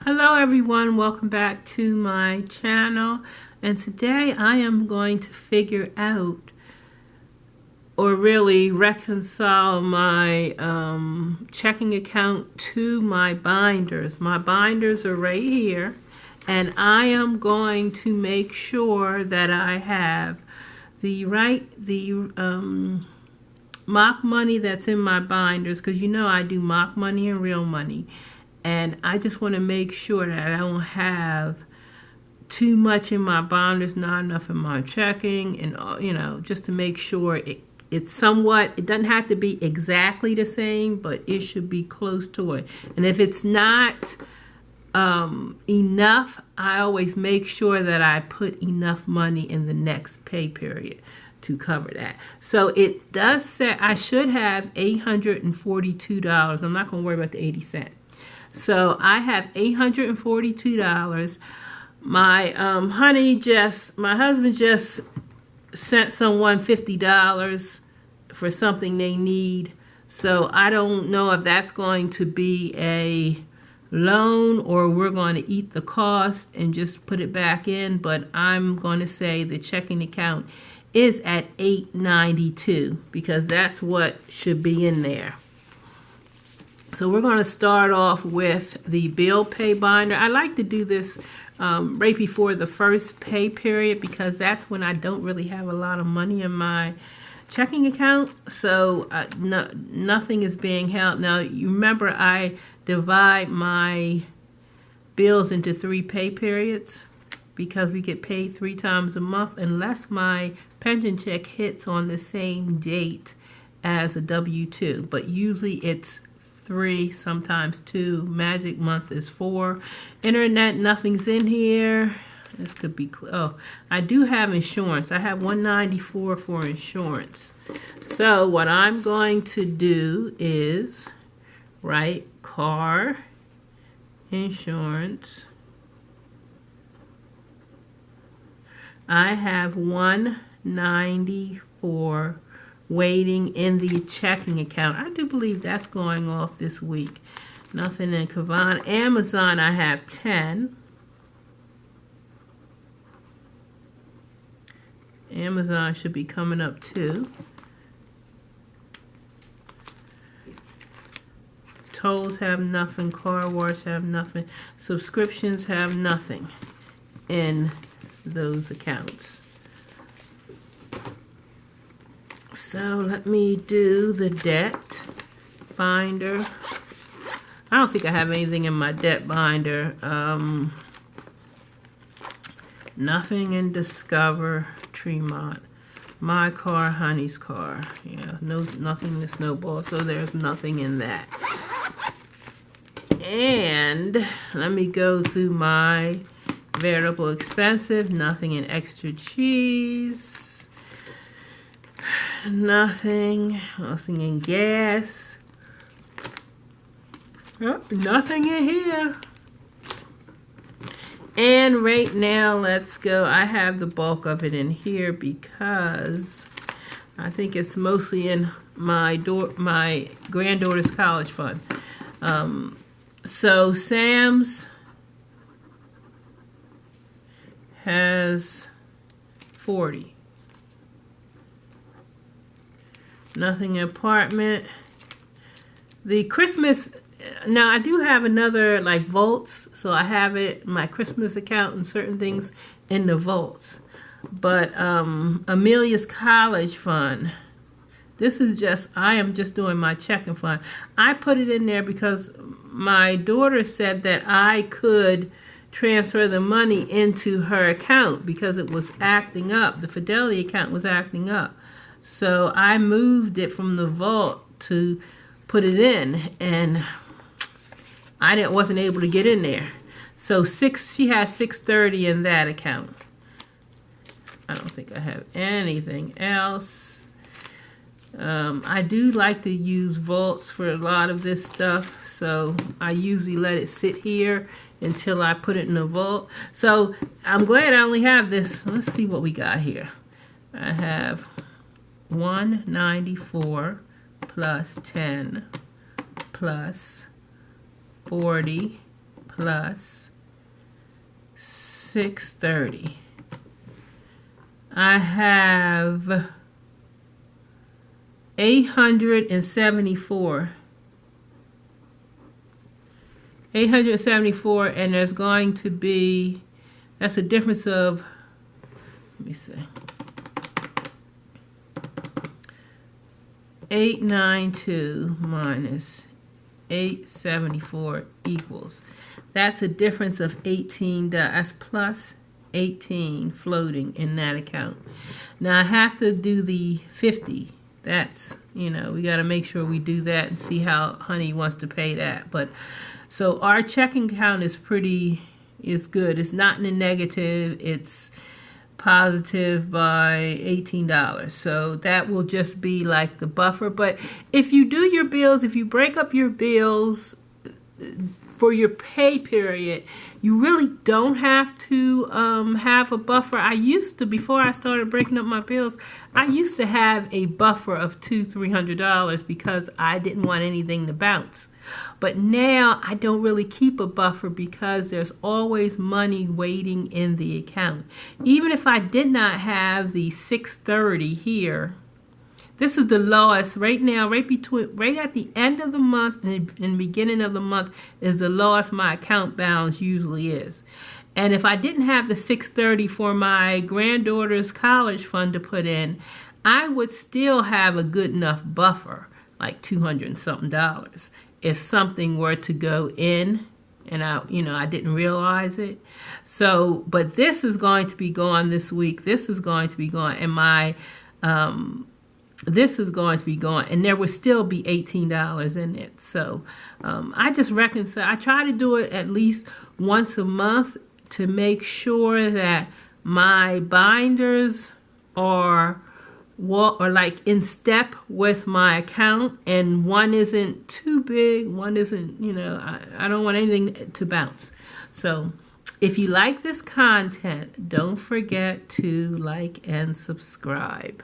Hello everyone, welcome back to my channel, and today I am going to figure out or really reconcile my checking account to my binders. My binders are right here, and I am going to make sure that I have the mock money that's in my binders, because you know I do mock money and real money. And I just want to make sure that I don't have too much in my binders, not enough in my checking, and just to make sure it's somewhat, it doesn't have to be exactly the same, but it should be close to it. And if it's not enough, I always make sure that I put enough money in the next pay period to cover that. So it does say I should have $842. I'm not going to worry about the 80 cents. So I have $842. My my husband just sent someone $50 for something they need. So I don't know if that's going to be a loan or we're going to eat the cost and just put it back in. But I'm going to say the checking account is at $892 because that's what should be in there. So we're going to start off with the bill pay binder. I like to do this right before the first pay period because that's when I don't really have a lot of money in my checking account. So nothing is being held. Now, you remember I divide my bills into 3 pay periods because we get paid 3 times a month unless my pension check hits on the same date as a W-2. But usually it's 3, sometimes 2. Magic month is 4. Internet, nothing's in here. This could be, oh, I do have insurance. I have $194 for insurance. So what I'm going to do is write car insurance. I have $194 waiting in the checking account. I do believe that's going off this week. Nothing in Kavan. Amazon, I have 10. Amazon should be coming up too. Tolls have nothing. Car wash have nothing. Subscriptions have nothing in those accounts. So let me do the debt binder. I don't think I have anything in my debt binder. Nothing in Discover, Tremont. My car, Honey's car. Yeah, nothing in the Snowball, so there's nothing in that. And let me go through my variable expensive. Nothing in extra cheese. Nothing in gas. Oh, nothing in here. And right now, let's go. I have the bulk of it in here because I think it's mostly in my granddaughter's college fund. So Sam's has 40. Nothing in apartment. The Christmas, now I do have another like vaults, so I have it, my Christmas account and certain things in the vaults. But Amelia's college fund, this is just, I am just doing my checking fund. I put it in there because my daughter said that I could transfer the money into her account because it was acting up. The Fidelity account was acting up. So I moved it from the vault to put it in, and I wasn't able to get in there. So she has $630 in that account. I don't think I have anything else. I do like to use vaults for a lot of this stuff, so I usually let it sit here until I put it in the vault. So I'm glad I only have this. Let's see what we got here. I have 194 plus 10 plus 40 plus 630. I have 874. 874, and there's going to be, that's a difference of, let me see, 892 minus 874 equals, that's a difference of 18. That's plus 18 floating in that account. Now I have to do the 50. That's, we got to make sure we do that and see how Honey wants to pay that. But so our checking account is good. It's not in the negative. It's positive by $18. So that will just be like the buffer. But if you do your bills, if you break up your bills for your pay period, you really don't have to have a buffer. I used to, before I started breaking up my bills, I used to have a buffer of $200-300 because I didn't want anything to bounce. But now I don't really keep a buffer because there's always money waiting in the account. Even if I did not have the 630 here, this is the lowest right now, right at the end of the month and the beginning of the month is the lowest my account balance usually is. And if I didn't have the 630 for my granddaughter's college fund to put in, I would still have a good enough buffer, like $200 and something. If something were to go in and I didn't realize it. So, but this is going to be gone this week. This is going to be gone, and my this is going to be gone, and there would still be $18 in it. So I just reconcile. I try to do it at least once a month to make sure that my binders are like in step with my account, and one isn't too big, one isn't, I don't want anything to bounce. So if you like this content, don't forget to like and subscribe.